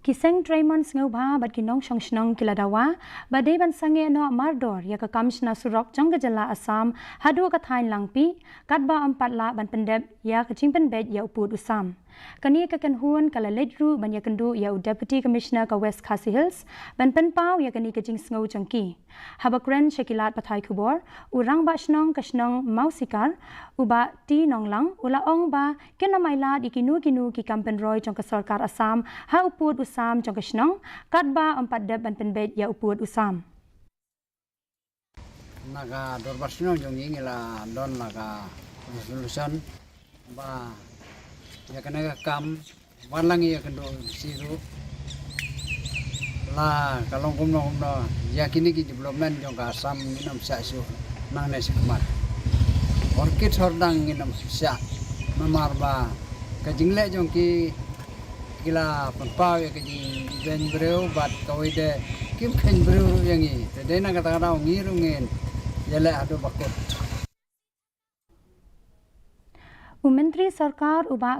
Kiseng Treimon Sngewbha bat kinong shnong kiladawa badai ban sange no mardor ya ka kamshna surok jonggajala Assam hadu ka thain Langpih katba ampatla ban pendep ya ka chingpen bed ya upud usam kani ka kanhun kala ledru ban ya kandu ya Deputy Commissioner ka West KHASI Hills ban penpau ya kani ka jing sngau jangki habakren shakilat pathai khubor urang ba shnong ka shnong mausikar uba ti nonglang ula ong ba kenamaila dikinu ki Pynroi jong ka sarkar Assam ha upud usam jong ka shnong katba ampat deb ban penbed ya upud usam naga dorbasno jong ingila don naga resolution ba ya kana kam walangi ya kendo siru la kalong kumno ya kini ki development jong ka Assam minam sasu nang nesi kumar orchid hordang minam sa mamar ba ka jingle jong ki kila pagpaw ya kajing ben breu bat kawide kim khen breu yangi te na kata kata ngirungen yale ado bakot Menteri Sarkar uba